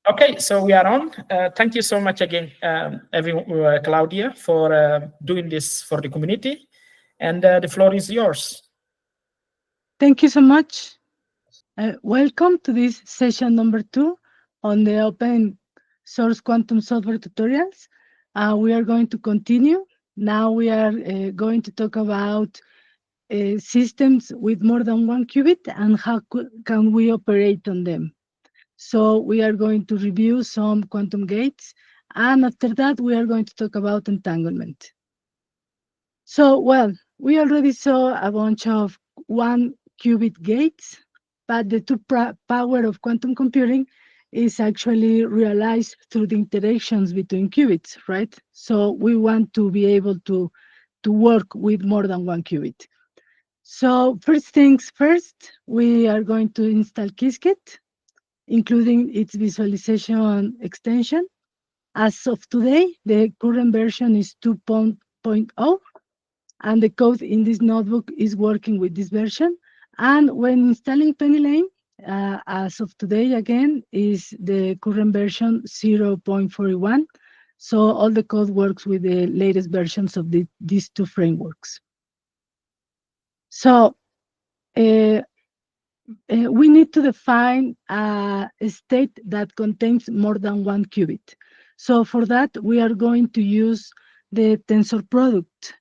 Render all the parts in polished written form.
Okay, so we are on. Thank you so much again, Claudia, for doing this for the community. And the floor is yours. Thank you so much. Welcome to this session number 2 on the open source quantum software tutorials. We are going to continue. Now we are going to talk about systems with more than one qubit and how can we operate on them. So we are going to review some quantum gates, and after that we are going to talk about entanglement. So, well, we already saw a bunch of one qubit gates, but the power of quantum computing is actually realized through the interactions between qubits, right? So we want to be able to work with more than one qubit. So first things first, we are going to install Qiskit, including its visualization extension. As of today, the current version is 2.0, and the code in this notebook is working with this version. And when installing PennyLane, as of today, again, is the current version 0.41. So all the code works with the latest versions of these two frameworks. So we need to define a state that contains more than one qubit. So for that, we are going to use the tensor product.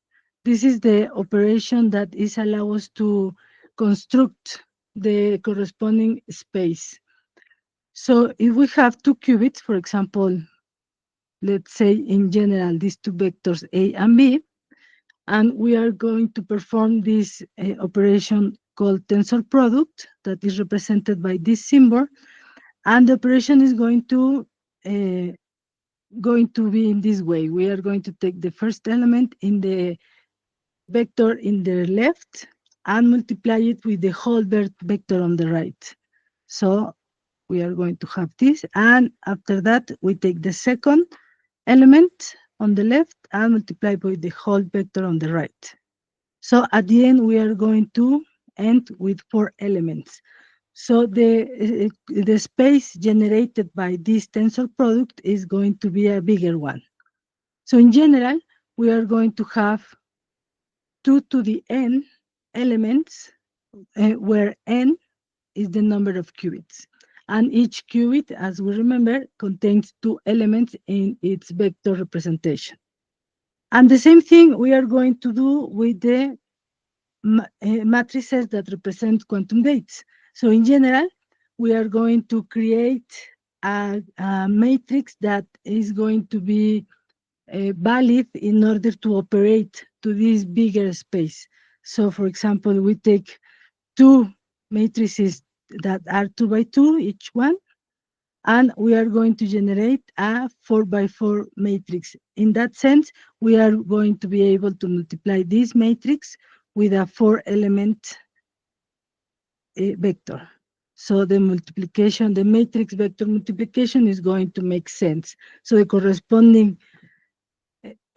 This is the operation that is allow us to construct the corresponding space. So if we have two qubits, for example, let's say in general, these two vectors A and B, and we are going to perform this operation called tensor product that is represented by this symbol, and the operation is going to be in this way. We are going to take the first element in the vector in the left and multiply it with the whole vector on the right. So we are going to have this, and after that we take the second element on the left and multiply by the whole vector on the right. So at the end, we are going to end with 4 elements. So the space generated by this tensor product is going to be a bigger one. So in general, we are going to have 2 to the n elements, where n is the number of qubits. And each qubit, as we remember, contains 2 elements in its vector representation. And the same thing we are going to do with the matrices that represent quantum gates. So in general, we are going to create a matrix that is going to be valid in order to operate to this bigger space. So for example, we take 2 matrices that are 2 by 2 each one, and we are going to generate a 4 by 4 matrix. In that sense, we are going to be able to multiply this matrix with a 4-element vector. So the multiplication, the matrix vector multiplication is going to make sense. So the corresponding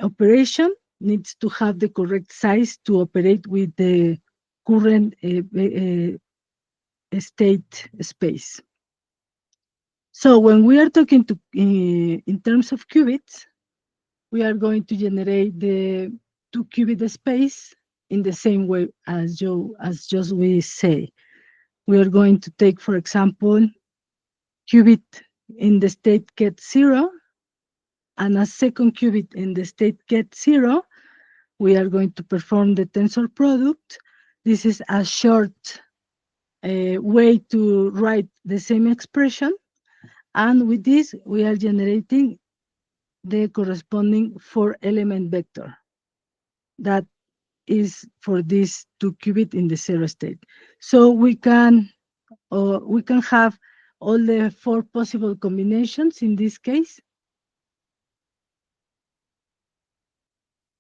operation needs to have the correct size to operate with the current state space. So when we are talking to in terms of qubits, we are going to generate the 2-qubit space in the same way as just we say. We are going to take, for example, qubit in the state get 0, and a second qubit in the state get 0. We are going to perform the tensor product. This is a short way to write the same expression. And with this, we are generating the corresponding 4-element vector that is for this 2-qubit in the 0 state. So we can have all the 4 possible combinations in this case.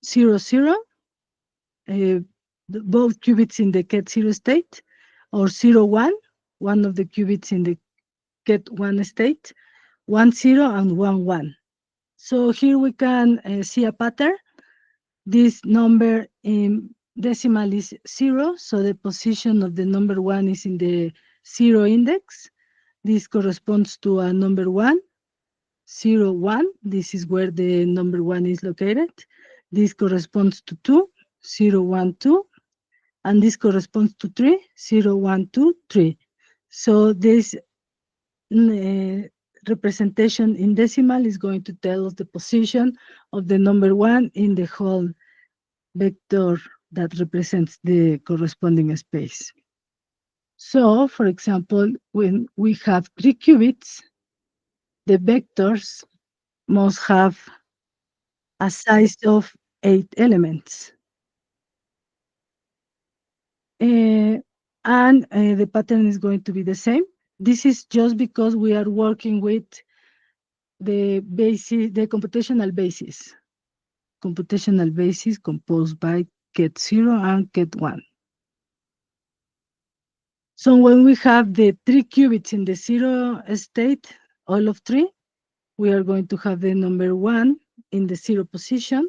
0, 0, both qubits in the get 0 state, or 0, 1, one of the qubits in the get 1 state, 1, 0, and 1, 1. So here we can see a pattern. This number in decimal is 0, so the position of the number 1 is in the 0 index. This corresponds to a number 1. 0, 1. This is where the number 1 is located. This corresponds to 2, 0, 1, 2. And this corresponds to 3, 0, 1, 2, 3. So this representation in decimal is going to tell us the position of the number 1 in the whole vector that represents the corresponding space. So, for example, when we have 3 qubits, the vectors must have a size of 8 elements. And the pattern is going to be the same. This is just because we are working with the basis, the computational basis. Computational basis composed by Ket0 and Ket1. So when we have the 3 qubits in the 0 state, all of 3, we are going to have the number 1 in the 0 position.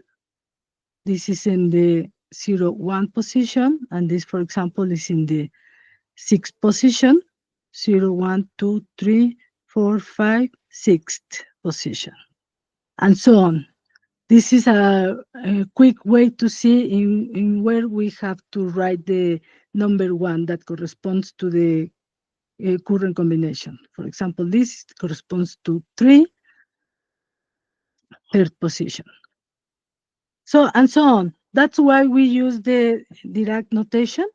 This is in the 0, 1 position, and this, for example, is in the 6th position, 0, 1, 2, 3, 4, 5, 6th position, and so on. This is a quick way to see in where we have to write the number 1 that corresponds to the current combination. For example, this corresponds to 3, 3rd position. So, and so on. That's why we use the Dirac notation,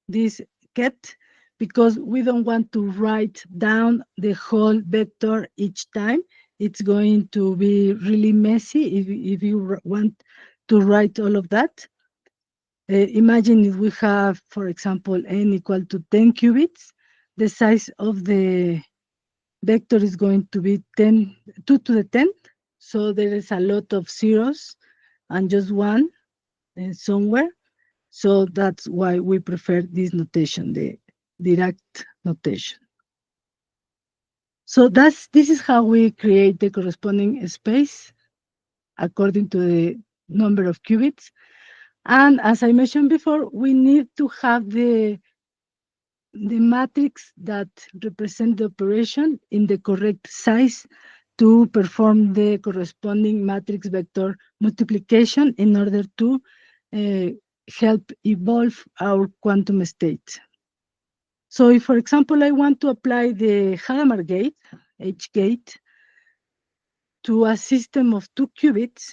this Ket, because we don't want to write down the whole vector each time. It's going to be really messy if you want to write all of that. Imagine if we have, for example, n equal to 10 qubits, the size of the vector is going to be 2 to the 10th. So there is a lot of zeros and just 1 somewhere. So that's why we prefer this notation, the Dirac notation. So this is how we create the corresponding space according to the number of qubits. And as I mentioned before, we need to have the matrix that represent the operation in the correct size to perform the corresponding matrix vector multiplication in order to help evolve our quantum state. So if, for example, I want to apply the Hadamard gate, H gate, to a system of 2 qubits,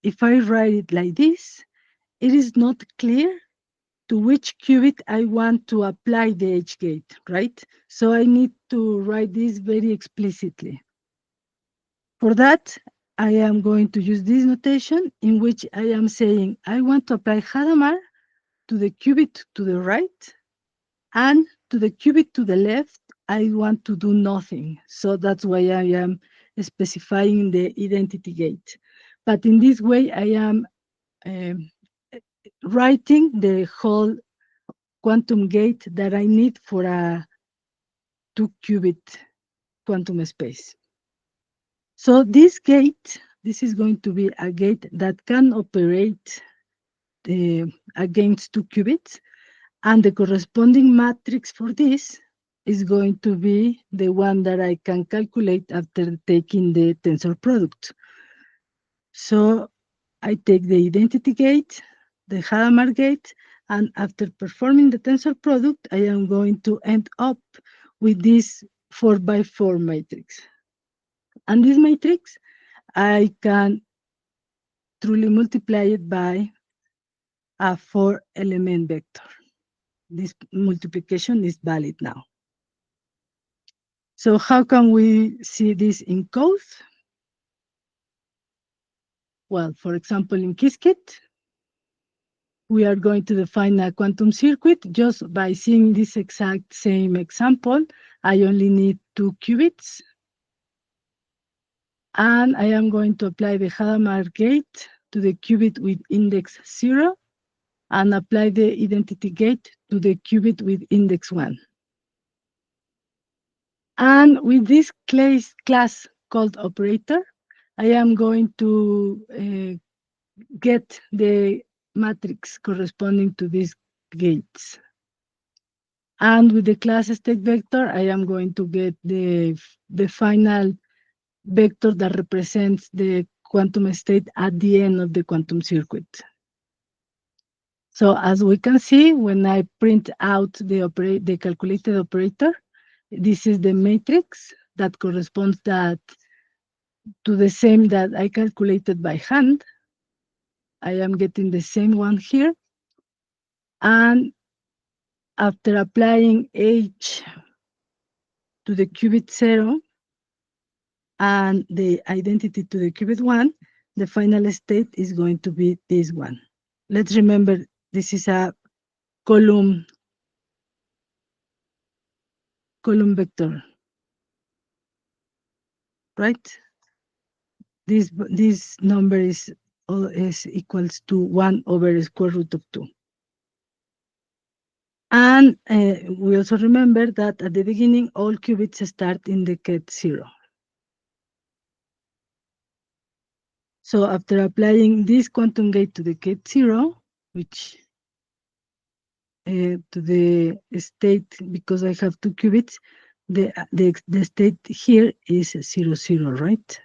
if I write it like this, it is not clear to which qubit I want to apply the H gate, right? So I need to write this very explicitly. For that, I am going to use this notation in which I am saying I want to apply Hadamard to the qubit to the right, and to the qubit to the left, I want to do nothing. So that's why I am specifying the identity gate. But in this way, I am writing the whole quantum gate that I need for a 2-qubit quantum space. So this gate, this is going to be a gate that can operate against 2 qubits, and the corresponding matrix for this is going to be the one that I can calculate after taking the tensor product. So I take the identity gate, the Hadamard gate, and after performing the tensor product, I am going to end up with this 4x4 matrix. And this matrix, I can truly multiply it by a 4-element vector. This multiplication is valid now. So how can we see this in code? Well, for example, in Qiskit, we are going to define a quantum circuit just by seeing this exact same example. I only need 2 qubits. And I am going to apply the Hadamard gate to the qubit with index 0 and apply the identity gate to the qubit with index 1. And with this class called operator, I am going to get the matrix corresponding to these gates. And with the class state vector, I am going to get the final vector that represents the quantum state at the end of the quantum circuit. So as we can see, when I print out the calculated operator, this is the matrix that corresponds to the same that I calculated by hand. I am getting the same one here. And after applying H to the qubit 0 and the identity to the qubit 1, the final state is going to be this one. Let's remember, this is a column vector, right? This number is equals to 1 over the square root of 2. And we also remember that at the beginning, all qubits start in the ket 0. So after applying this quantum gate to the ket 0, which to the state, because I have 2 qubits, the state here is 0, 0, right?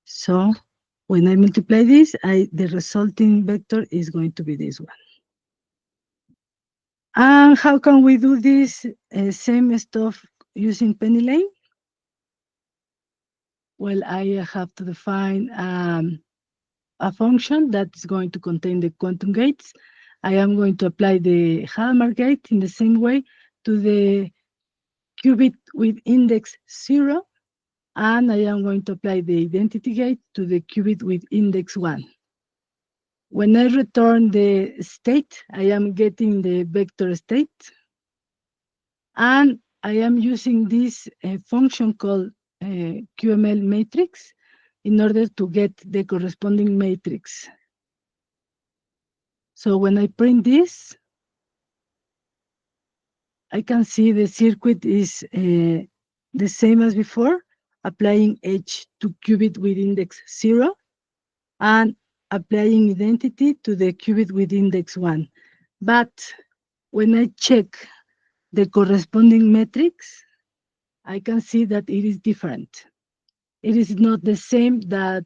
So when I multiply this, the resulting vector is going to be this one. And how can we do this same stuff using PennyLane? Well, I have to define a function that's going to contain the quantum gates. I am going to apply the Hadamard gate in the same way to the qubit with index 0, and I am going to apply the identity gate to the qubit with index 1. When I return the state, I am getting the vector state, and I am using this function called QML matrix in order to get the corresponding matrix. So when I print this, I can see the circuit is the same as before, applying H to qubit with index 0 and applying identity to the qubit with index 1. But when I check the corresponding matrix, I can see that it is different. It is not the same that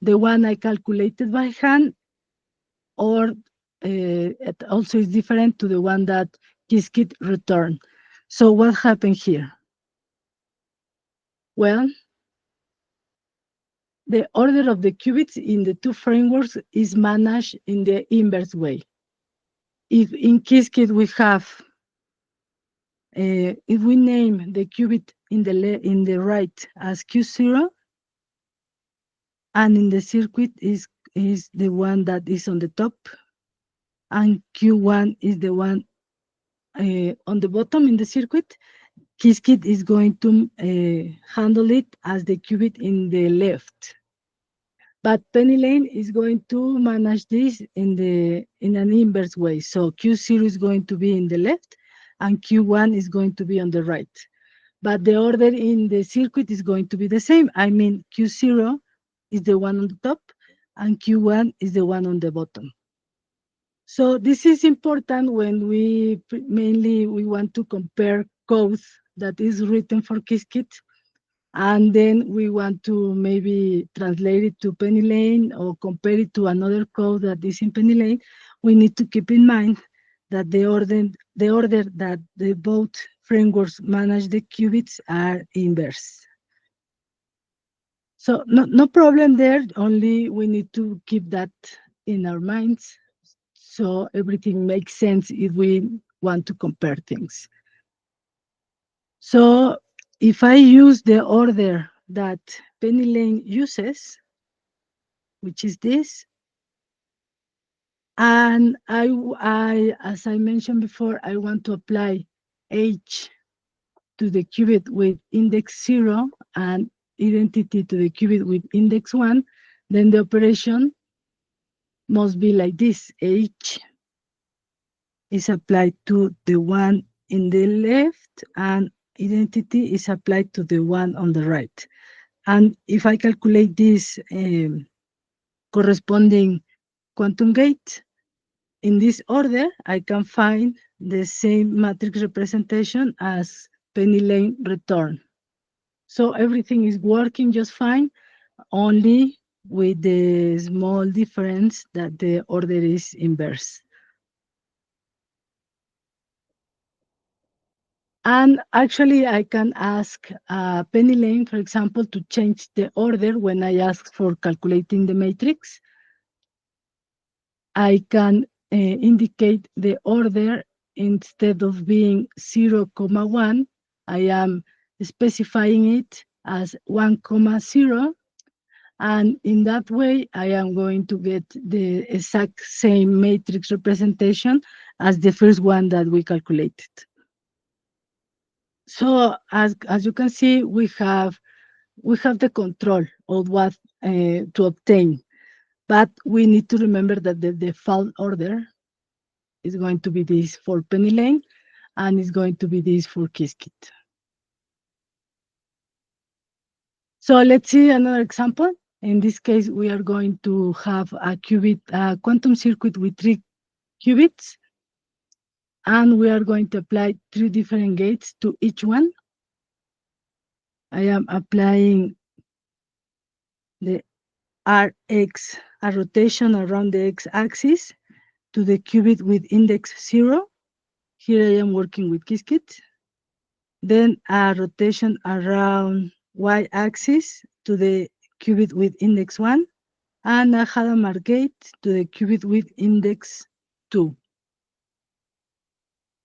the one I calculated by hand, or it also is different to the one that Qiskit returned. So what happened here? Well, the order of the qubits in the two frameworks is managed in the inverse way. If in Qiskit we have, if we name the qubit in the right as Q0, and in the circuit is the one that is on the top, and Q1 is the one on the bottom in the circuit, Qiskit is going to handle it as the qubit in the left. But PennyLane is going to manage this in an inverse way. So Q0 is going to be in the left, and Q1 is going to be on the right. But the order in the circuit is going to be the same. I mean, Q0 is the one on the top, and Q1 is the one on the bottom. So this is important when we want to compare code that is written for Qiskit, and then we want to maybe translate it to PennyLane or compare it to another code that is in PennyLane. We need to keep in mind that the order that the both frameworks manage the qubits are inverse. So no problem there, only we need to keep that in our minds so everything makes sense if we want to compare things. So if I use the order that PennyLane uses, which is this, and as I mentioned before, I want to apply H to the qubit with index 0 and identity to the qubit with index 1, then the operation must be like this. H is applied to the one in the left, and identity is applied to the one on the right. And if I calculate this corresponding quantum gate in this order, I can find the same matrix representation as PennyLane return. So everything is working just fine, only with the small difference that the order is inverse. And actually, I can ask Penny Lane, for example, to change the order when I ask for calculating the matrix. I can indicate the order instead of being 0,1. I am specifying it as 1,0. And in that way, I am going to get the exact same matrix representation as the first one that we calculated. So as you can see, we have the control of what to obtain, but we need to remember that the default order is going to be this for Penny Lane, and it's going to be this for Qiskit. So let's see another example. In this case, we are going to have a quantum circuit with 3 qubits, and we are going to apply 3 different gates to each one. I am applying the Rx, a rotation around the x-axis, to the qubit with index 0. Here I am working with Qiskit. Then a rotation around y-axis to the qubit with index 1, and a Hadamard gate to the qubit with index 2.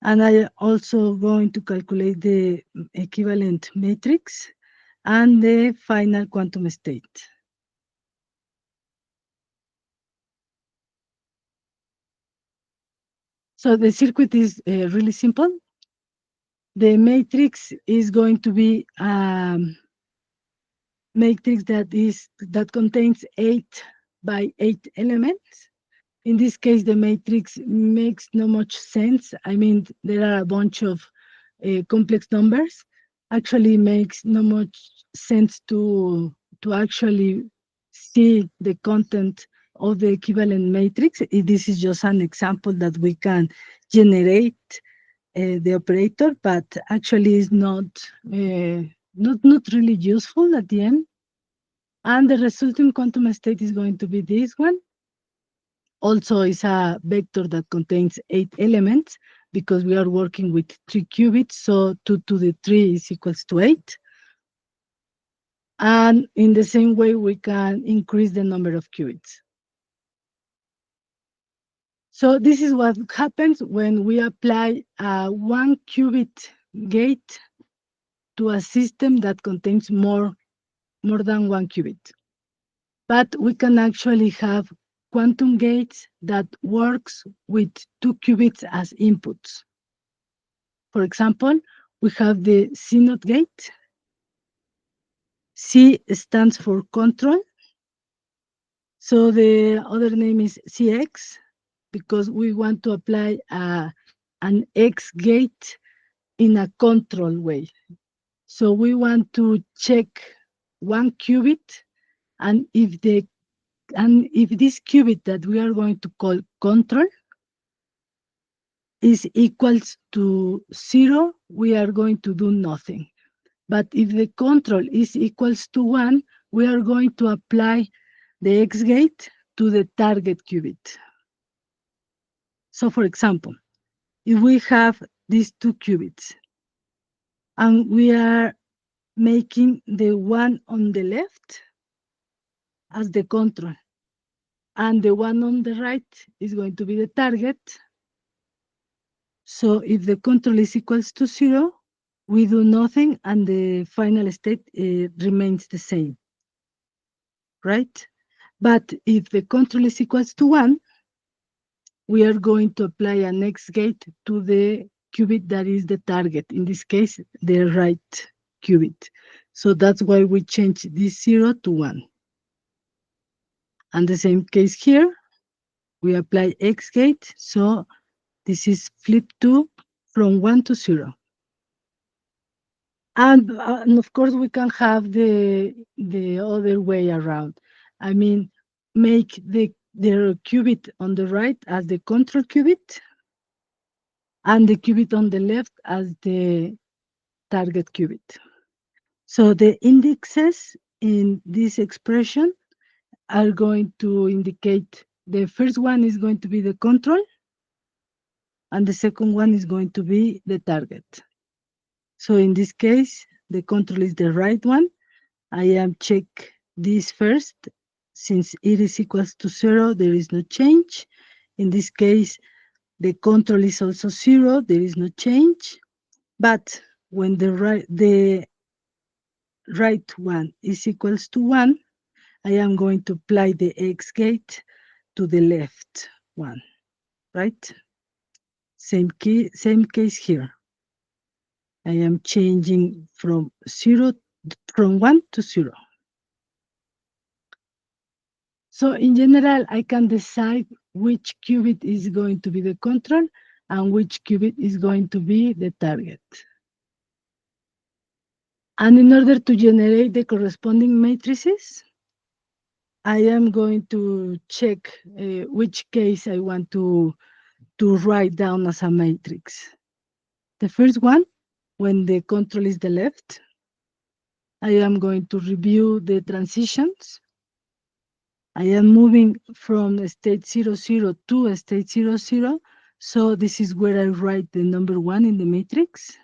And I am also going to calculate the equivalent matrix and the final quantum state. So the circuit is really simple. The matrix is going to be matrix that contains 8 by 8 elements. In this case, the matrix makes no much sense. I mean, there are a bunch of complex numbers. Actually, makes no much sense to actually see the content of the equivalent matrix. This is just an example that we can generate the operator, but actually is not really useful at the end. And the resulting quantum state is going to be this one. Also is a vector that contains 8 elements because we are working with 3 qubits, so 2 to the 3 is equals to 8. And in the same way, we can increase the number of qubits. So this is what happens when we apply a 1 qubit gate to a system that contains more than 1 qubit. But we can actually have quantum gates that works with 2 qubits as inputs. For example, we have the CNOT gate. C stands for control. So the other name is CX because we want to apply an X gate in a control way. So we want to check 1 qubit, and if this qubit that we are going to call control is equals to 0, we are going to do nothing. But if the control is equals to 1, we are going to apply the X gate to the target qubit. So for example, if we have these 2 qubits and we are making the one on the left as the control, and the one on the right is going to be the target. So if the control is equals to 0, we do nothing and the final state remains the same, right? But if the control is equals to 1, we are going to apply an X gate to the qubit that is the target, in this case, the right qubit. So that's why we change this 0 to 1. And the same case here, we apply X gate, so this is flip 2 from 1 to 0. And of course, we can have the other way around. I mean, make the qubit on the right as the control qubit, and the qubit on the left as the target qubit. So the indexes in this expression are going to indicate the first one is going to be the control, and the second one is going to be the target. So in this case, the control is the right one. I am check this first. Since it is equals to 0, there is no change. In this case, the control is also 0, there is no change. But when the right one is equals to 1, I am going to apply the X gate to the left one, right? Same case here. I am changing from 1 to 0. So in general, I can decide which qubit is going to be the control and which qubit is going to be the target. And in order to generate the corresponding matrices, I am going to check which case I want to write down as a matrix. The first one, when the control is the left, I am going to review the transitions. I am moving from state 00 to state 00. So this is where I write the number 1 in the matrix.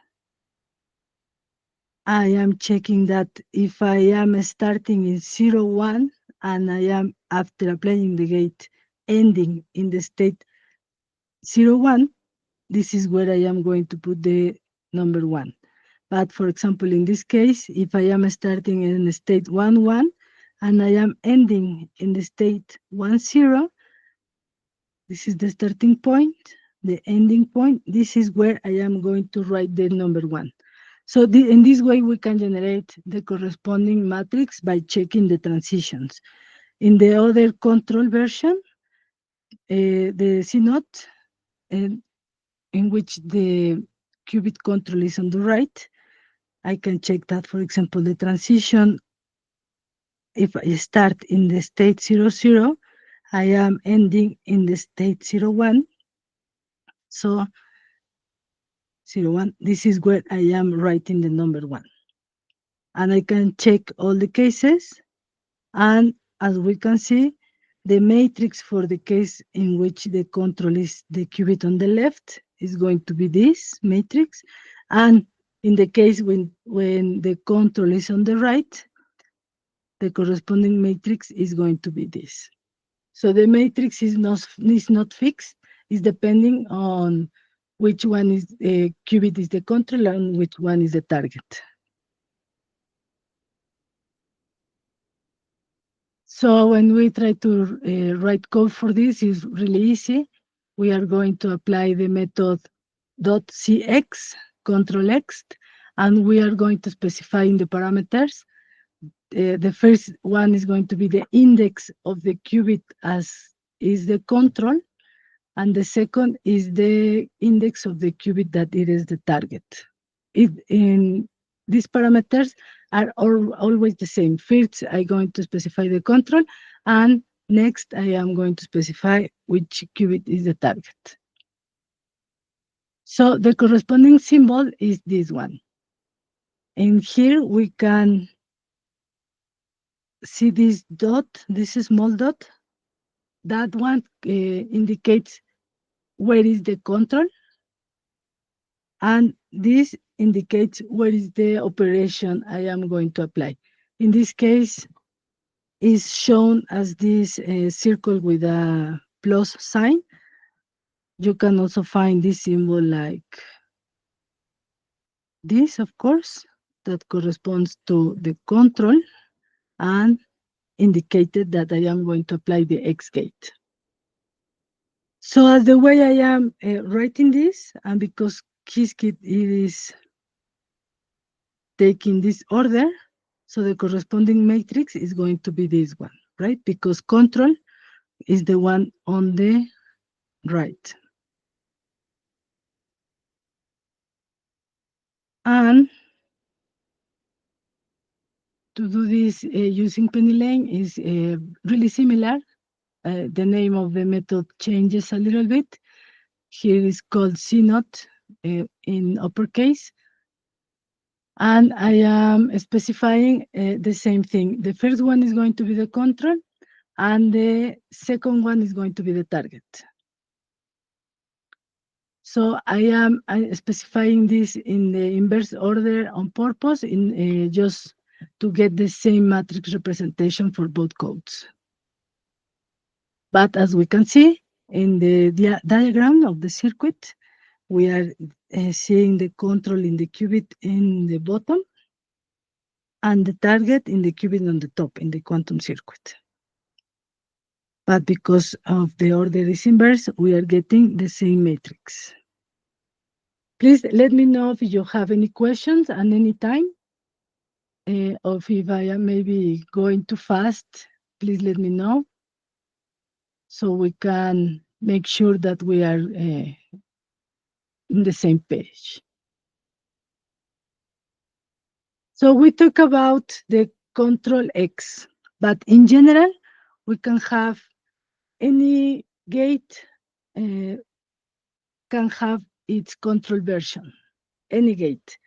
I am checking that if I am starting in 01 and I am, after applying the gate, ending in the state 01, this is where I am going to put the number 1. But for example, in this case, if I am starting in the state 11 and I am ending in the state 10, this is the starting point, the ending point. This is where I am going to write the number 1. So in this way, we can generate the corresponding matrix by checking the transitions. In the other control version, the CNOT, in which the qubit control is on the right, I can check that, for example, the transition, if I start in the state 00, I am ending in the state 01. So 01, this is where I am writing the number 1. And I can check all the cases. And as we can see, the matrix for the case in which the control is the qubit on the left is going to be this matrix. And in the case when the control is on the right, the corresponding matrix is going to be this. So the matrix is not fixed. It's depending on which one is the qubit is the control and which one is the target. So when we try to write code for this, it's really easy. We are going to apply the method .cx, control X, and we are going to specify in the parameters. The first one is going to be the index of the qubit as is the control, and the second is the index of the qubit that it is the target. In these parameters are always the same. First, I'm going to specify the control, and next I am going to specify which qubit is the target. So the corresponding symbol is this one. And here we can see this dot, this small dot. That one indicates where is the control, and this indicates where is the operation I am going to apply. In this case, is shown as this circle with a plus sign. You can also find this symbol like this, of course, that corresponds to the control and indicated that I am going to apply the X gate. So as the way I am writing this, and because Qiskit is taking this order, so the corresponding matrix is going to be this one, right? Because control is the one on the right. And to do this using PennyLane is really similar. The name of the method changes a little bit. Here is called CNOT in uppercase. And I am specifying the same thing. The first one is going to be the control, and the second one is going to be the target. So I am specifying this in the inverse order on purpose, in just to get the same matrix representation for both codes. But as we can see in the diagram of the circuit, we are seeing the control in the qubit in the bottom and the target in the qubit on the top in the quantum circuit. But because of the order is inverse, we are getting the same matrix. Please let me know if you have any questions at any time, or if I am maybe going too fast, please let me know so we can make sure that we are in the same page. So we talk about the control X, but in general, we can have any gate can have its control version, any gate.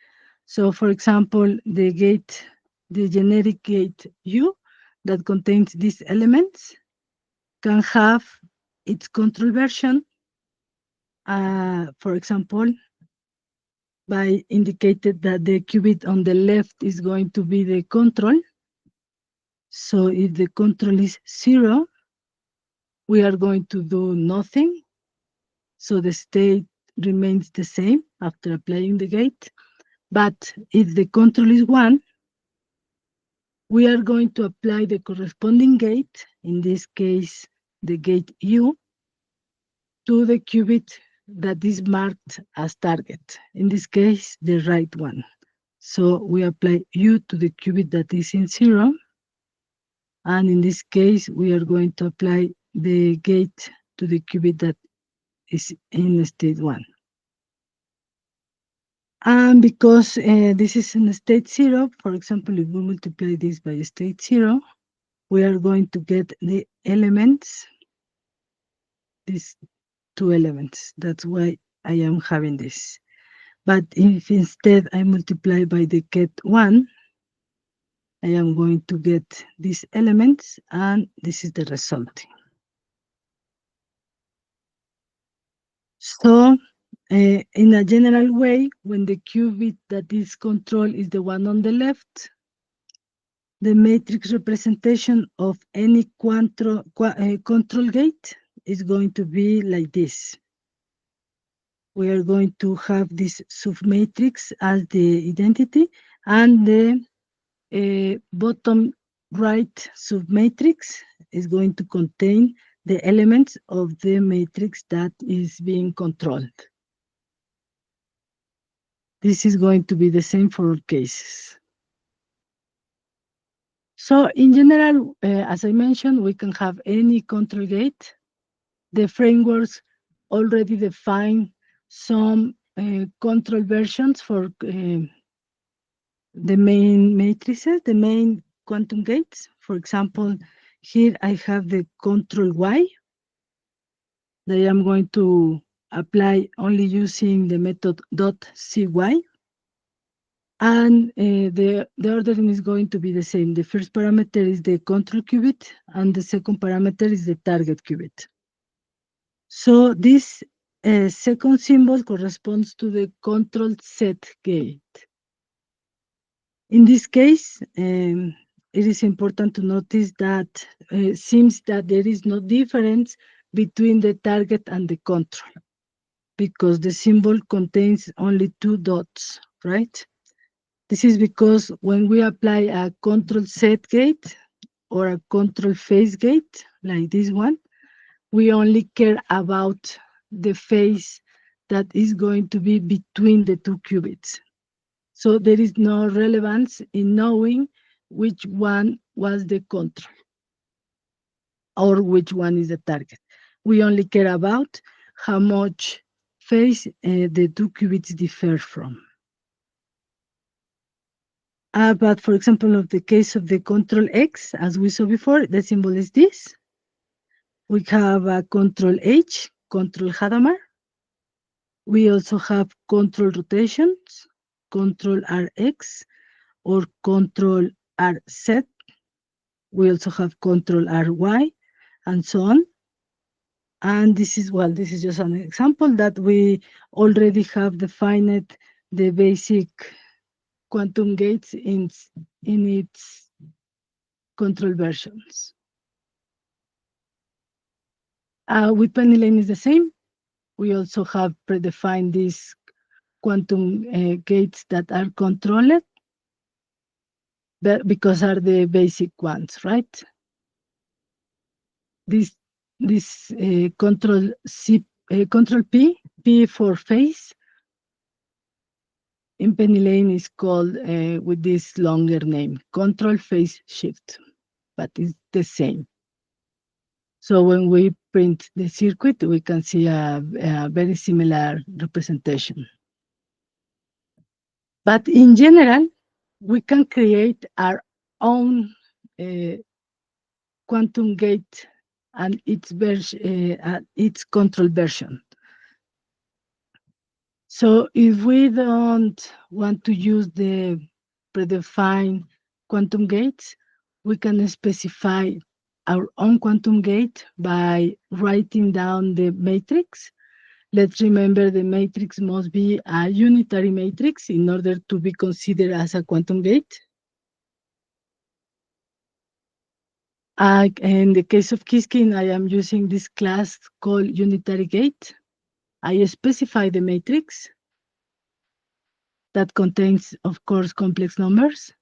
So for example, the generic gate U that contains these elements can have its control version, for example, by indicated that the qubit on the left is going to be the control. So if the control is 0, we are going to do nothing. So the state remains the same after applying the gate. But if the control is 1, we are going to apply the corresponding gate, in this case, the gate U, to the qubit that is marked as target, in this case, the right one. So we apply U to the qubit that is in 0, and in this case, we are going to apply the gate to the qubit that is in state 1. And because this is in state 0, for example, if we multiply this by state 0, we are going to get the elements, these 2 elements. That's why I am having this. But if instead I multiply by the gate 1, I am going to get these elements, and this is the result. So in a general way, when the qubit that is controlled is the one on the left, the matrix representation of any control gate is going to be like this. We are going to have this submatrix as the identity, and the bottom right submatrix is going to contain the elements of the matrix that is being controlled. This is going to be the same for all cases. So in general, as I mentioned, we can have any control gate. The frameworks already define some control versions for the main matrices, the main quantum gates. For example, here I have the control Y that I am going to apply only using the method .cy. And the ordering is going to be the same. The first parameter is the control qubit, and the second parameter is the target qubit. So this second symbol corresponds to the control set gate. In this case, it is important to notice that it seems that there is no difference between the target and the control, because the symbol contains only 2 dots, right? This is because when we apply a control set gate or a control phase gate, like this one, we only care about the phase that is going to be between the 2 qubits. So there is no relevance in knowing which one was the control or which one is the target. We only care about how much phase the 2 qubits differ from. But for example, of the case of the control X, as we saw before, the symbol is this. We have a control H, control Hadamard. We also have control rotations, control Rx or control Rz. We also have control Ry and so on. And this is just an example that we already have defined the basic quantum gates in its control versions. With PennyLane is the same. We also have predefined these quantum gates that are controlled, because are the basic ones, right? This control P for phase, in PennyLane is called with this longer name, control phase shift, but it's the same. So when we print the circuit, we can see a very similar representation. But in general, we can create our own quantum gate and its control version. So if we don't want to use the predefined quantum gates, we can specify our own quantum gate by writing down the matrix. Let's remember the matrix must be a unitary matrix in order to be considered as a quantum gate. In the case of Kiskin, I am using this class called unitary gate. I specify the matrix that contains, of course, complex numbers.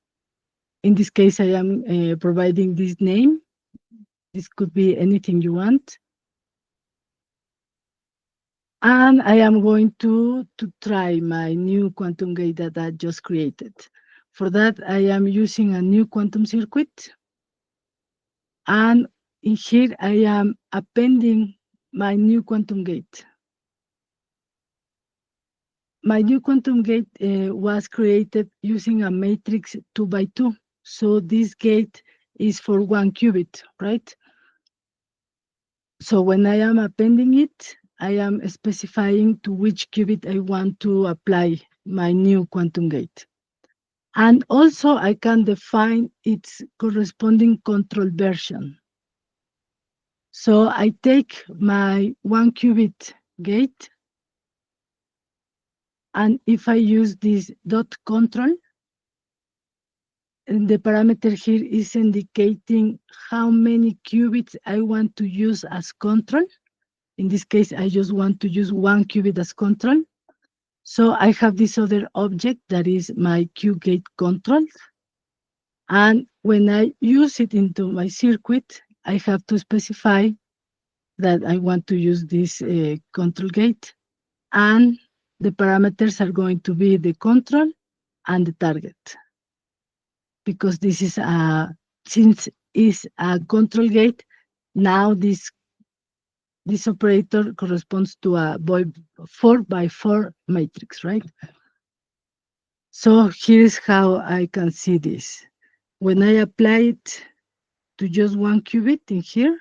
In this case, I am providing this name. This could be anything you want. And I am going to try my new quantum gate that I just created. For that, I am using a new quantum circuit. And in here, I am appending my new quantum gate. My new quantum gate was created using a matrix 2 by 2. So this gate is for 1 qubit, right? So when I am appending it, I am specifying to which qubit I want to apply my new quantum gate. And also I can define its corresponding control version. So I take my 1 qubit gate, and if I use this dot control, and the parameter here is indicating how many qubits I want to use as control. In this case, I just want to use 1 qubit as control. So I have this other object that is my QGate control. And when I use it into my circuit, I have to specify that I want to use this control gate. And the parameters are going to be the control and the target. Because this is since it's a control gate, now this operator corresponds to a 4 by 4 matrix, right? So here's how I can see this. When I apply it to just 1 qubit in here,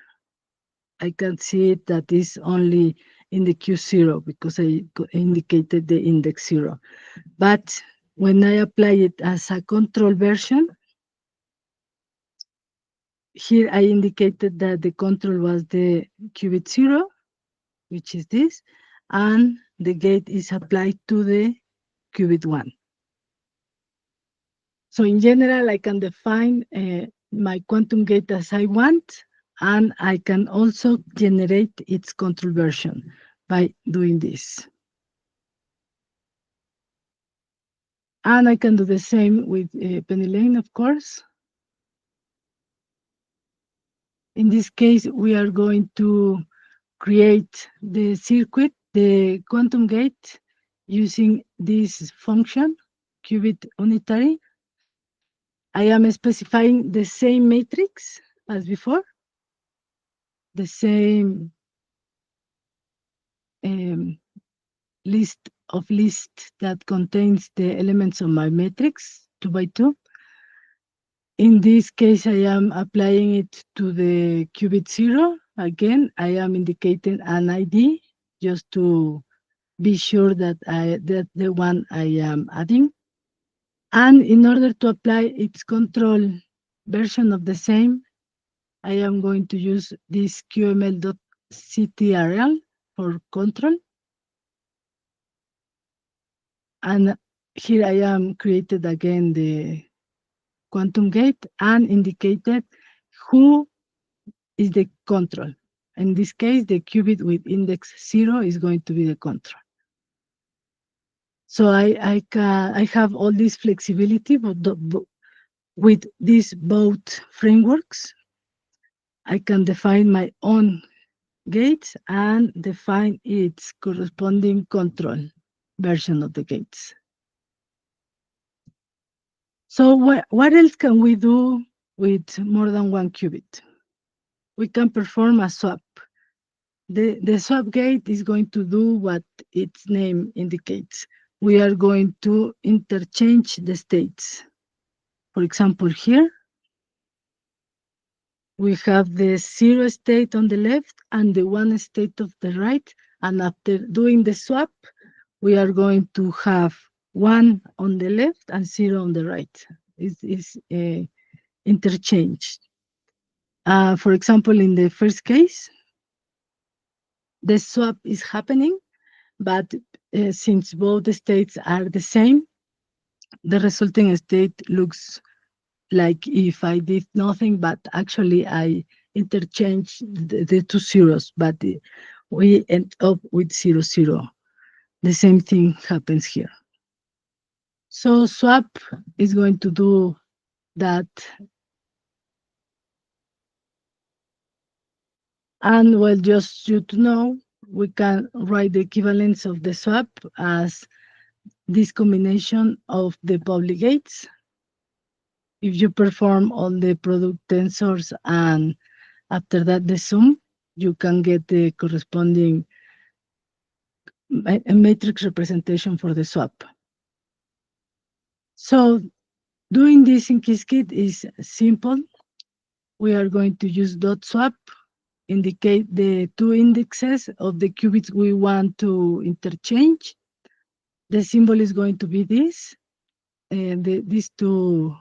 I can see it that is only in the Q0 because I indicated the index 0. But when I apply it as a control version, here I indicated that the control was the qubit 0, which is this, and the gate is applied to the qubit 1. So in general, I can define my quantum gate as I want, and I can also generate its control version by doing this. And I can do the same with PennyLane, of course. In this case, we are going to create the circuit, the quantum gate, using this function, qubit unitary. I am specifying the same matrix as before, the same list that contains the elements of my matrix 2 by 2. In this case, I am applying it to the qubit 0. Again, I am indicating an ID just to be sure that the one I am adding. And in order to apply its control version of the same, I am going to use this qml.ctrl for control. And here I am created again the quantum gate and indicated who is the control. In this case, the qubit with index 0 is going to be the control. So I have all this flexibility, but with these both frameworks, I can define my own gates and define its corresponding control version of the gates. So what else can we do with more than one qubit? We can perform a swap. The swap gate is going to do what its name indicates. We are going to interchange the states. For example, here, we have the 0 state on the left and the 1 state of the right. And after doing the swap, we are going to have 1 on the left and 0 on the right. It's interchanged. For example, in the first case, the swap is happening, but since both states are the same, the resulting state looks like if I did nothing, but actually I interchanged the two zeros, but we end up with 0, 0. The same thing happens here. So swap is going to do that. And well, just you to know, we can write the equivalence of the swap as this combination of the public gates. If you perform all the product tensors and after that the sum, you can get the corresponding matrix representation for the swap. So doing this in Qiskit is simple. We are going to use dot swap, indicate the two indexes of the qubits we want to interchange. The symbol is going to be this, and these two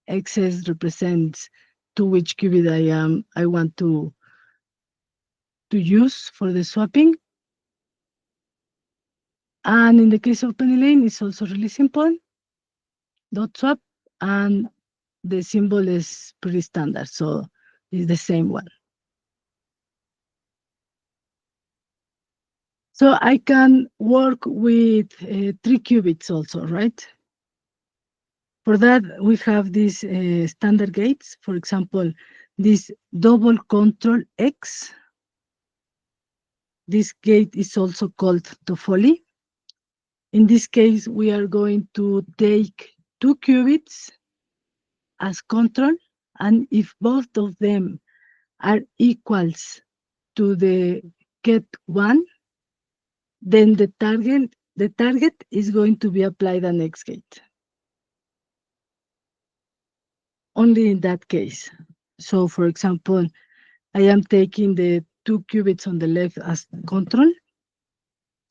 x's represents to which qubit I want to use for the swapping. And in the case of PennyLane, it's also really simple. Dot swap, and the symbol is pretty standard, so it's the same one. So I can work with 3 qubits also, right? For that, we have these standard gates. For example, this double control X. This gate is also called Toffoli. In this case, we are going to take 2 qubits as control, and if both of them are equals to the get 1, then the target is going to be applied an X gate. Only in that case. So for example, I am taking the 2 qubits on the left as control.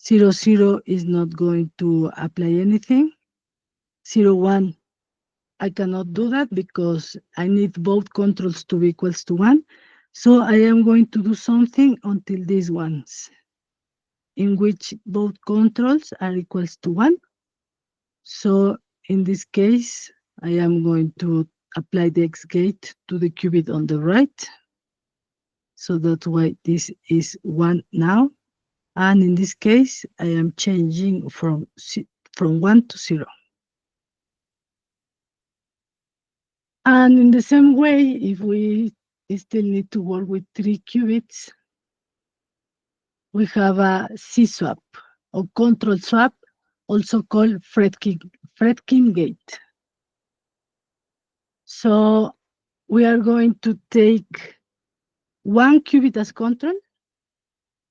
0, 0 is not going to apply anything. 0, 1, I cannot do that because I need both controls to be equals to 1. So I am going to do something until these ones, in which both controls are equals to 1. So in this case, I am going to apply the X gate to the qubit on the right. So that's why this is 1 now. And in this case, I am changing from 1 to 0. And in the same way, if we still need to work with 3 qubits, we have a C-swap or control swap, also called Fredkin gate. So we are going to take 1 qubit as control,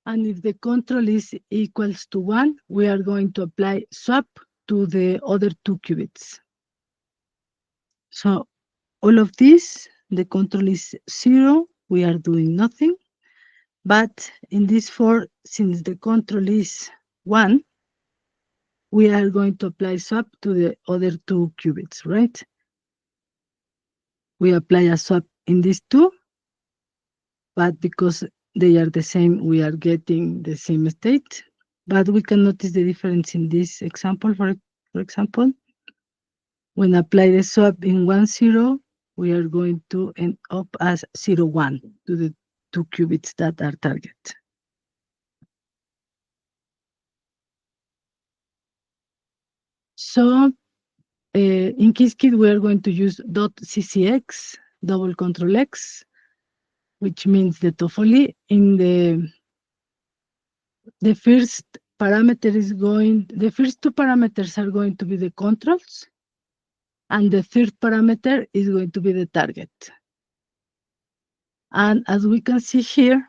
and if the control is equals to 1, we are going to apply swap to the other 2 qubits. So all of this, the control is 0, we are doing nothing. But in this 4, since the control is 1, we are going to apply swap to the other 2 qubits, right? We apply a swap in these 2, but because they are the same, we are getting the same state. But we can notice the difference in this example. For example, when apply the swap in 1, 0, we are going to end up as 0, 1 to the 2 qubits that are target. So in Qiskit, we are going to use .ccx, double control X, which means the TOEFL. In the first parameter is the first 2 parameters are going to be the controls, and the third parameter is going to be the target. And as we can see here,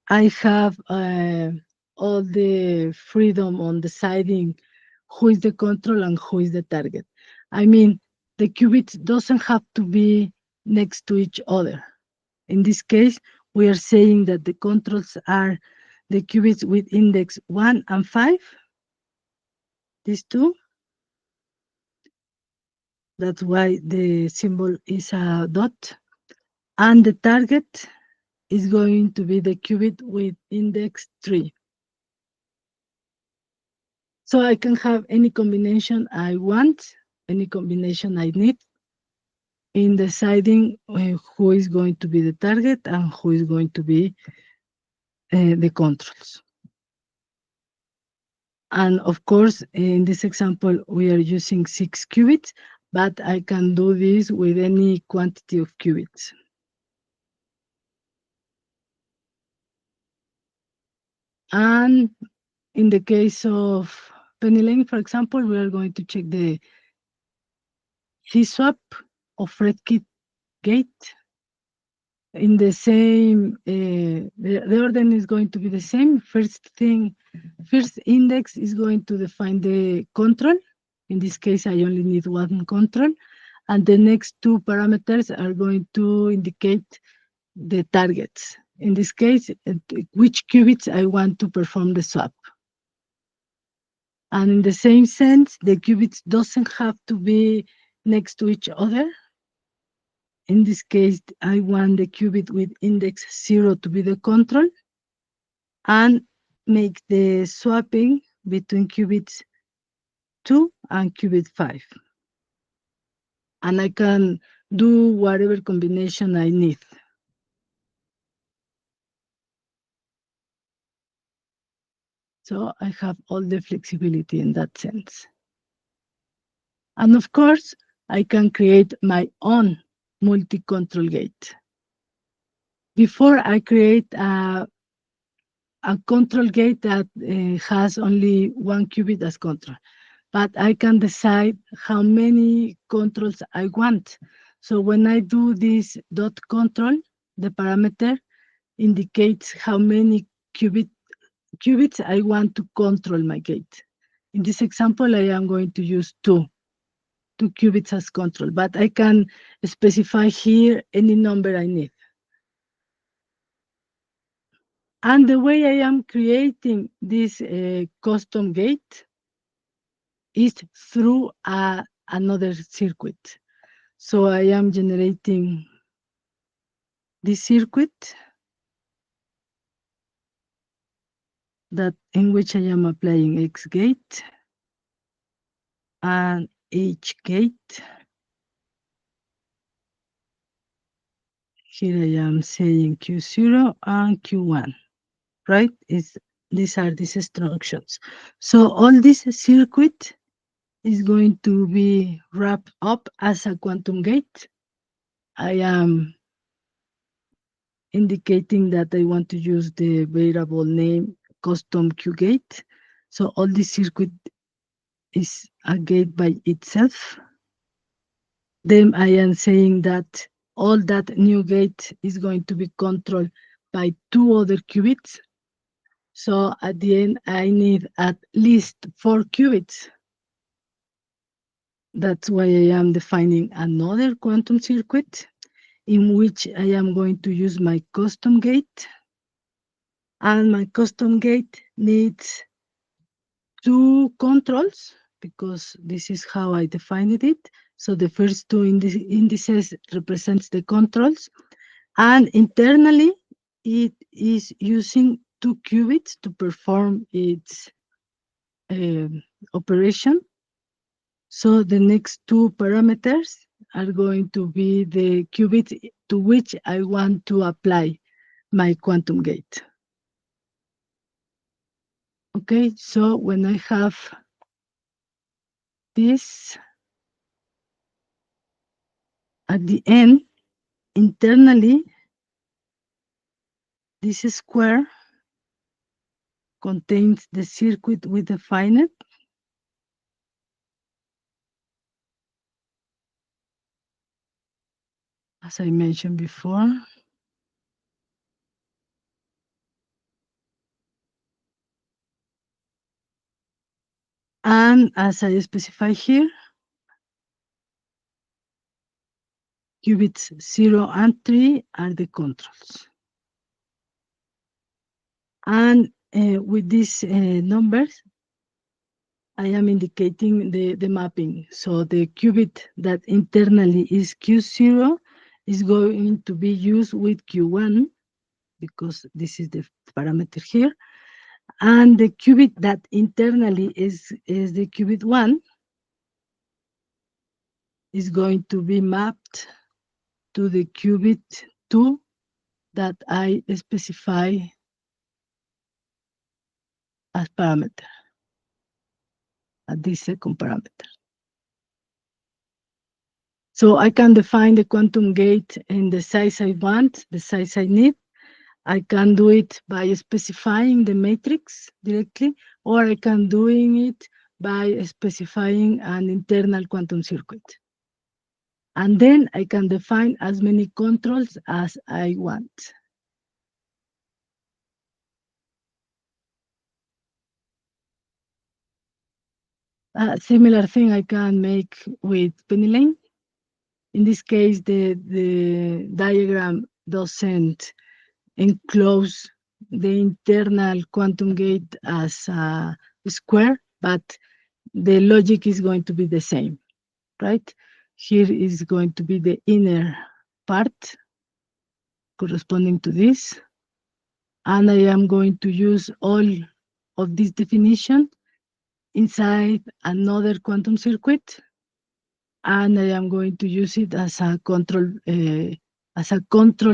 I have all the freedom on deciding who is the control and who is the target. I mean, the qubits doesn't have to be next to each other. In this case, we are saying that the controls are the qubits with index 1 and 5, these 2. That's why the symbol is a dot. And the target is going to be the qubit with index 3. So I can have any combination I want, any combination I need, in deciding who is going to be the target and who is going to be the controls. And of course, in this example, we are using 6 qubits, but I can do this with any quantity of qubits. And in the case of penny lane, for example, we are going to check the T-swap of RedKit gate. In the same, the order is going to be the same. First index is going to define the control. In this case, I only need 1 control. And the next 2 parameters are going to indicate the targets. In this case, which qubits I want to perform the swap. And in the same sense, the qubits doesn't have to be next to each other. In this case, I want the qubit with index 0 to be the control and make the swapping between qubits 2 and qubit 5. And I can do whatever combination I need. So I have all the flexibility in that sense. And of course, I can create my own multi-control gate. Before I create a control gate that has only 1 qubit as control, but I can decide how many controls I want. So when I do this dot control, the parameter indicates how many qubits I want to control my gate. In this example, I am going to use 2 qubits as control, but I can specify here any number I need. And the way I am creating this custom gate is through another circuit. So I am generating this circuit in which I am applying X gate and H gate. Here I am saying Q0 and Q1, right? These are these instructions. So all this circuit is going to be wrapped up as a quantum gate. I am indicating that I want to use the variable name custom Q gate. So all this circuit is a gate by itself. Then I am saying that all that new gate is going to be controlled by 2 other qubits. So at the end, I need at least 4 qubits. That's why I am defining another quantum circuit in which I am going to use my custom gate. And my custom gate needs two controls, because this is how I defined it. So the first two indices represents the controls, and internally it is using 2 qubits to perform its operation. So the next two parameters are going to be the qubits to which I want to apply my quantum gate. Okay, so when I have this at the end, internally, this square contains the circuit we defined. As I mentioned before. And as I specify here, qubits 0 and 3 are the controls. And with these numbers, I am indicating the mapping. So the qubit that internally is Q0 is going to be used with Q1, because this is the parameter here. And the qubit that internally is the qubit 1 is going to be mapped to the qubit 2 that I specify as parameter, at this second parameter. So I can define the quantum gate in the size I want, the size I need. I can do it by specifying the matrix directly, or I can do it by specifying an internal quantum circuit. And then I can define as many controls as I want. A similar thing I can make with PennyLane. In this case, the diagram doesn't enclose the internal quantum gate as a square, but the logic is going to be the same, right? Here is going to be the inner part corresponding to this. And I am going to use all of this definition inside another quantum circuit. And I am going to use it as a control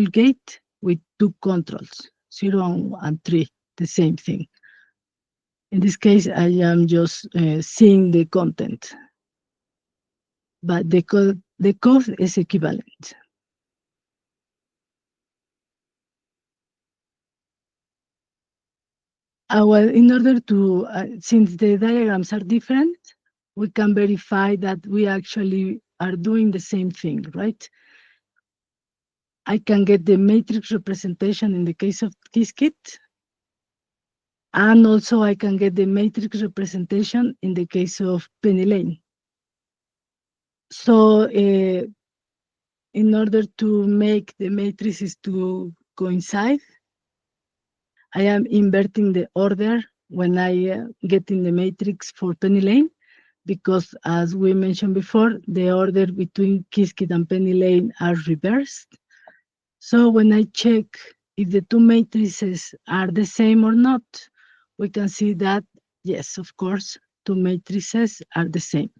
gate with two controls, 0 and 3, the same thing. In this case, I am just seeing the content, but the code is equivalent. Well, in order to, since the diagrams are different, we can verify that we actually are doing the same thing, right? I can get the matrix representation in the case of Qiskit, and also I can get the matrix representation in the case of PennyLane. So in order to make the matrices to coincide, I am inverting the order when I get in the matrix for PennyLane, because as we mentioned before, the order between Qiskit and PennyLane are reversed. So when I check if the two matrices are the same or not, we can see that, yes, of course, two matrices are the same.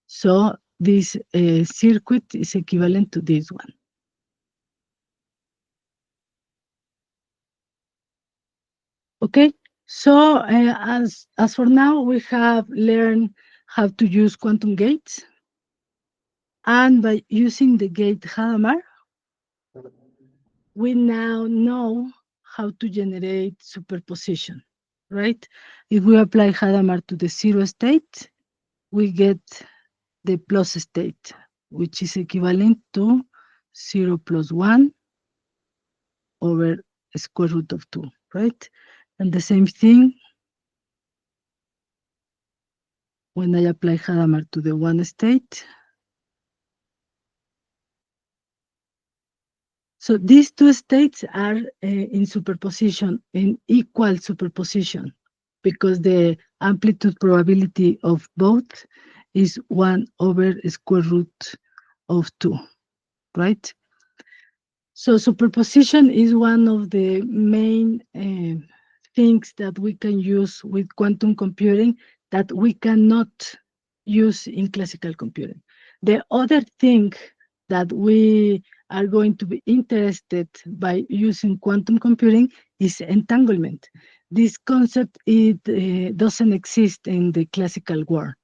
So this circuit is equivalent to this one. Okay, so as for now, we have learned how to use quantum gates. And by using the gate Hadamard, we now know how to generate superposition, right? If we apply Hadamard to the 0 state, we get the plus state, which is equivalent to 0 plus 1 over square root of 2, right? And the same thing when I apply Hadamard to the 1 state. So these two states are in superposition, in equal superposition. because the amplitude probability of both is 1 over square root of 2, right? So superposition is one of the main things that we can use with quantum computing that we cannot use in classical computing. The other thing that we are going to be interested by using quantum computing is entanglement. This concept doesn't exist in the classical world.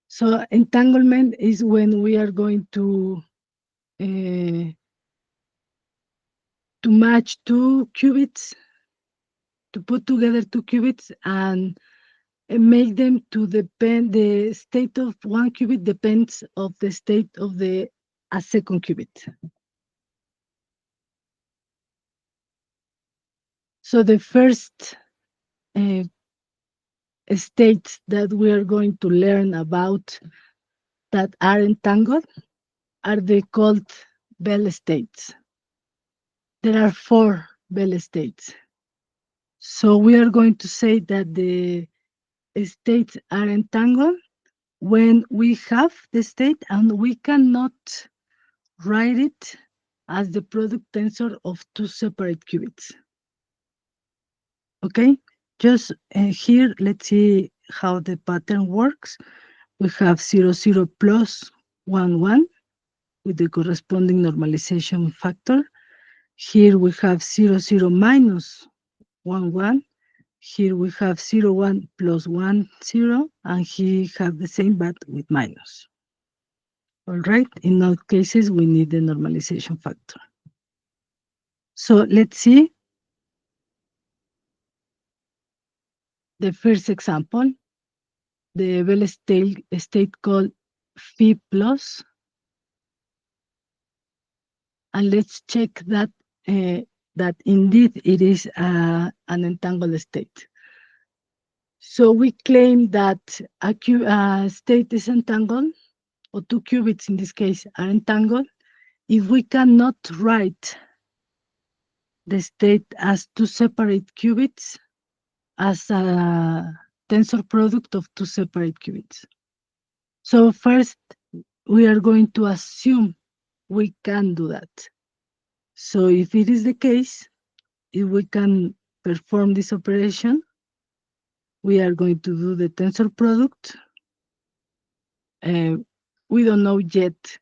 So entanglement is when we are going to match two qubits, to put together two qubits and make them to depend, the state of one qubit depends of the state of a second qubit. So the first states that we are going to learn about that are entangled are the called Bell states. There are 4 Bell states. So we are going to say that the states are entangled when we have the state and we cannot write it as the product tensor of 2 separate qubits. Okay, just here, let's see how the pattern works. We have 0, 0 plus 1, 1 with the corresponding normalization factor. Here we have 0, 0 minus 1, 1. Here we have 0, 1 plus 1, 0, and here have the same but with minus. All right, in all cases, we need the normalization factor. So let's see the first example, the Bell state called phi plus. And let's check that that indeed it is an entangled state. So we claim that a state is entangled, or 2 qubits in this case are entangled, if we cannot write the state as 2 separate qubits, as a tensor product of 2 separate qubits. So first, we are going to assume we can do that. So if it is the case, if we can perform this operation, we are going to do the tensor product. We don't know yet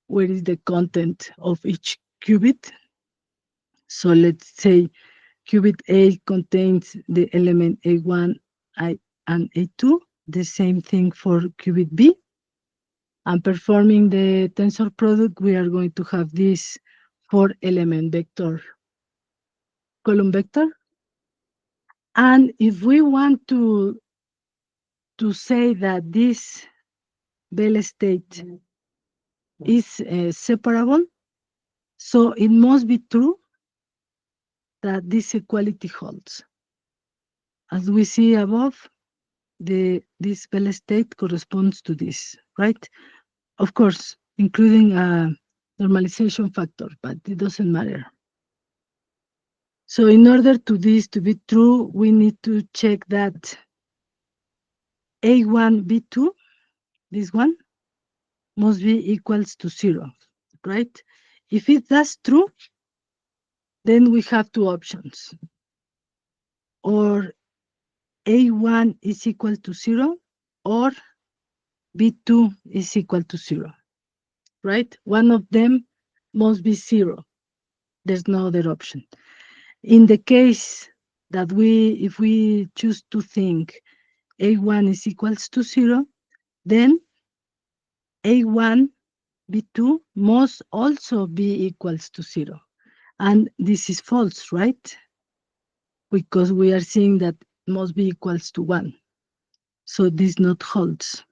where is the content of each qubit. So let's say qubit A contains the element A1 and A2, the same thing for qubit B. And performing the tensor product, we are going to have this 4-element vector, column vector. And if we want to say that this Bell state is separable, so it must be true that this equality holds. As we see above, this Bell state corresponds to this, right? Of course, including a normalization factor, but it doesn't matter. So in order to this to be true, we need to check that A1, B2, this one, must be equals to 0, right? If that's true, then we have 2 options. Or A1 is equal to 0, or B2 is equal to 0, right? One of them must be 0. There's no other option. In the case that if we choose to think A1 is equals to 0, then A1, B2 must also be equals to 0. And this is false, right? Because we are seeing that must be equals to 1. So this not holds.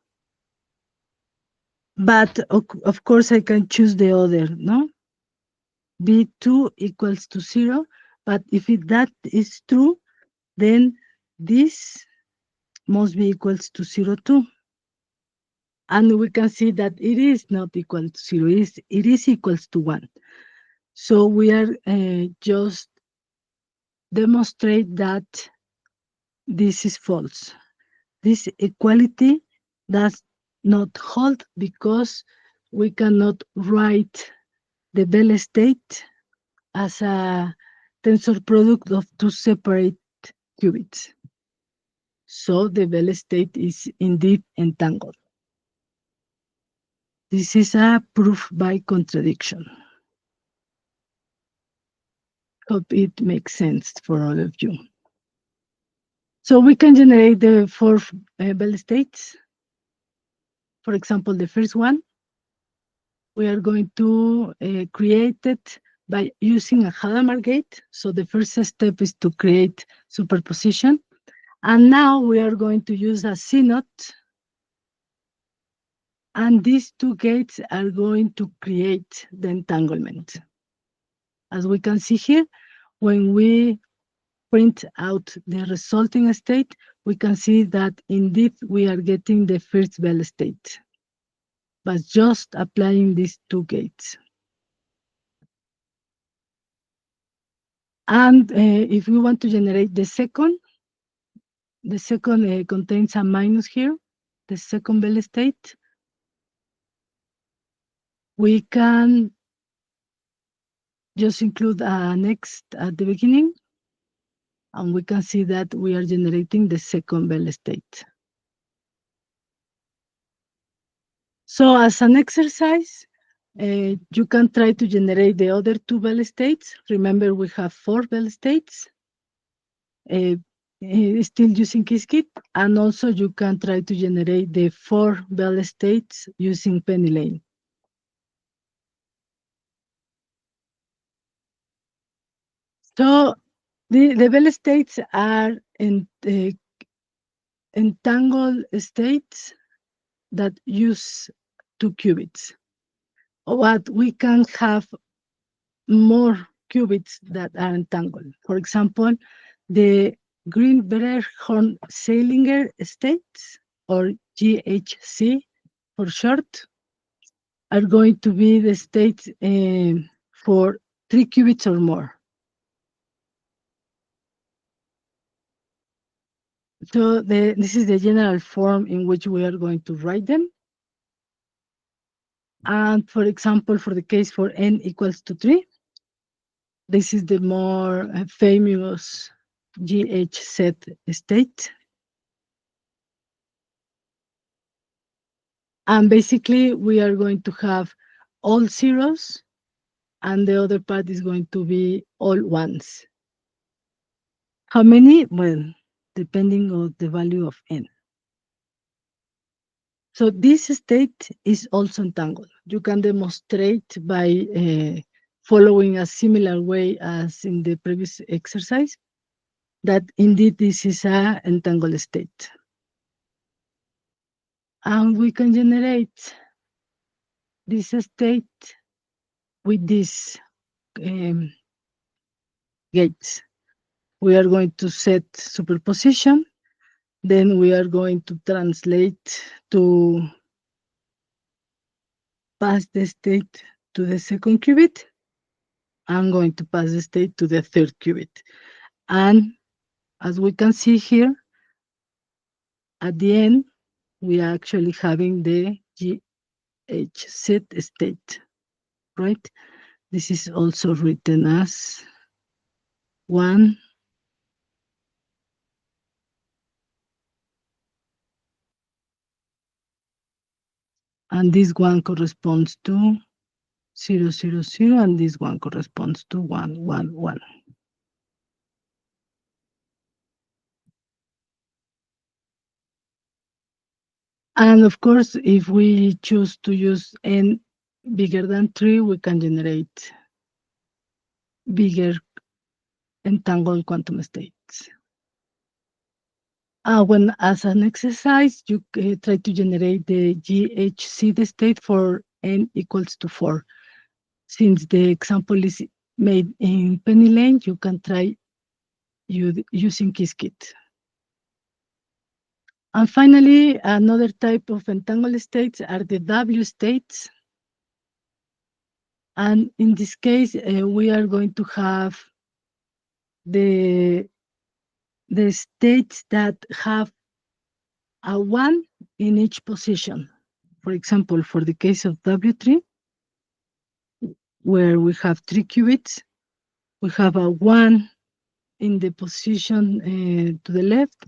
But of course, I can choose the other, no? B2 equals to 0. But if that is true, then this must be equals to 0 too. And we can see that it is not equal to 0. It is equals to 1. So we are just demonstrate that this is false. This equality does not hold because we cannot write the Bell state as a tensor product of two separate qubits. So the Bell state is indeed entangled. This is a proof by contradiction. Hope it makes sense for all of you. So we can generate the four Bell states. For example, the first one, we are going to create it by using a Hadamard gate. So the first step is to create superposition. And now we are going to use a CNOT. And these two gates are going to create the entanglement. As we can see here, when we print out the resulting state, we can see that indeed we are getting the first Bell state, but just applying these two gates. And if we want to generate the second contains a minus here, the second Bell state. We can just include an X at the beginning, and we can see that we are generating the second Bell state. So as an exercise, you can try to generate the other two Bell states. Remember, we have four Bell states, still using Qiskit, and also you can try to generate the four Bell states using PennyLane. So the Bell states are entangled states that use two qubits. But we can have more qubits that are entangled. For example, the Greenberg-Horn-Zeilinger states, or GHZ for short, are going to be the states for 3 qubits or more. So this is the general form in which we are going to write them. And for example, for the case for n equals to 3, this is the more famous GHZ state. And basically, we are going to have all zeros, and the other part is going to be all ones. How many? Well, depending on the value of n. So this state is also entangled. You can demonstrate by following a similar way as in the previous exercise that indeed this is an entangled state. And we can generate this state with these gates. We are going to set superposition. Then we are going to translate to pass the state to the second qubit. I'm going to pass the state to the third qubit. And as we can see here, at the end, we are actually having the GHZ state, right? This is also written as 1, and this one corresponds to 0, 0, 0, and this one corresponds to 1, 1, 1. And of course, if we choose to use n bigger than 3, we can generate bigger entangled quantum states. When as an exercise, you try to generate the GHZ state for n equals to 4. Since the example is made in PennyLane, you can try using Qiskit. And finally, another type of entangled states are the W states. And in this case, we are going to have the states that have a 1 in each position. For example, for the case of W3, where we have 3 qubits, we have a 1 in the position to the left,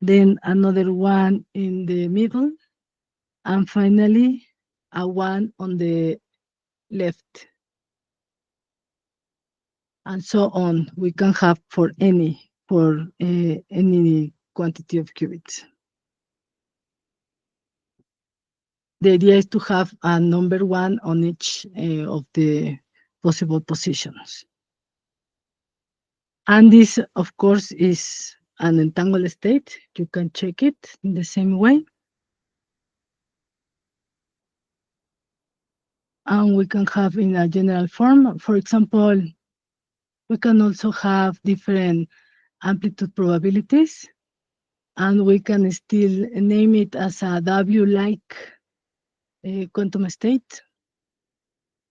then another 1 in the middle, and finally a 1 on the left. And so on. We can have for any quantity of qubits. The idea is to have a number 1 on each of the possible positions. And this, of course, is an entangled state. You can check it in the same way. And we can have in a general form. For example, we can also have different amplitude probabilities, and we can still name it as a W-like quantum state.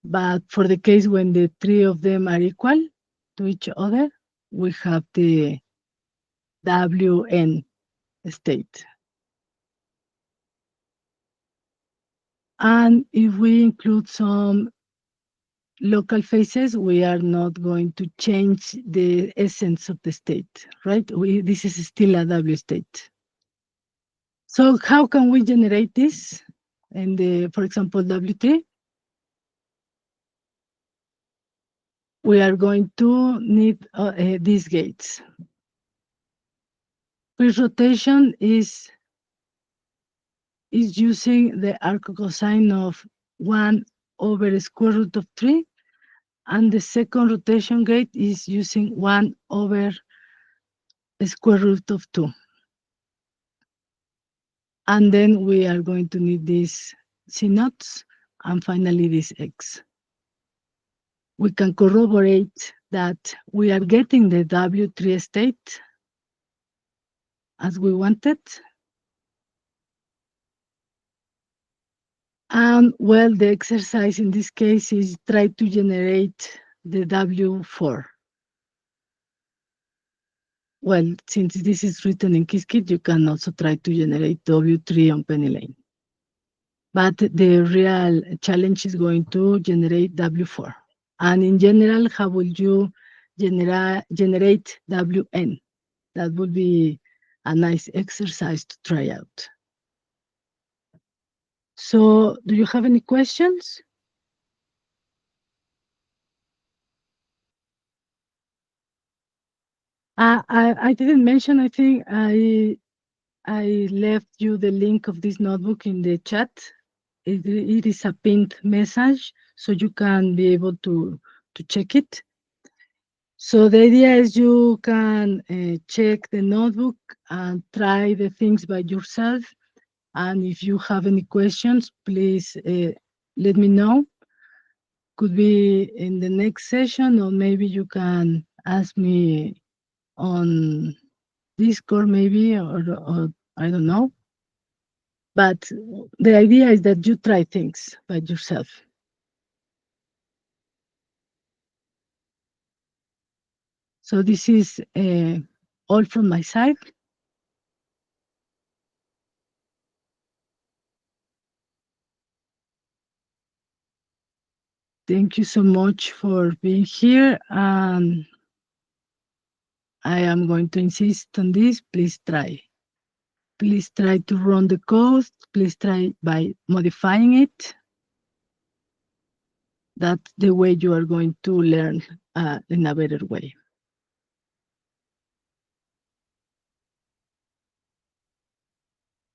But for the case when the 3 of them are equal to each other, we have the WN state. And if we include some local phases, we are not going to change the essence of the state, right? This is still a W state. So how can we generate this? And for example, W3, we are going to need these gates. First rotation is using the arc cosine of 1 over square root of 3, and the second rotation gate is using 1 over square root of 2. And then we are going to need these C naughts, and finally this X. We can corroborate that we are getting the W3 state as we wanted. And well, the exercise in this case is try to generate the W4. Well, since this is written in Qiskit, you can also try to generate W3 on PennyLane. But the real challenge is going to generate W4. And in general, how would you generate WN? That would be a nice exercise to try out. So, do you have any questions? I didn't mention, I think I left you the link of this notebook in the chat. It is a pinned message, so you can be able to check it. So the idea is you can check the notebook and try the things by yourself. And if you have any questions, please let me know. Could be in the next session, or maybe you can ask me on Discord maybe, or I don't know. But the idea is that you try things by yourself. So this is all from my side. Thank you so much for being here. I am going to insist on this. Please try. Please try to run the code. Please try by modifying it. That's the way you are going to learn in a better way.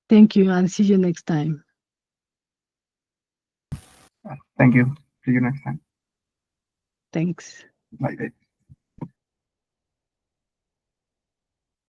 Thank you, and see you next time. Thank you. See you next time. Thanks. Bye.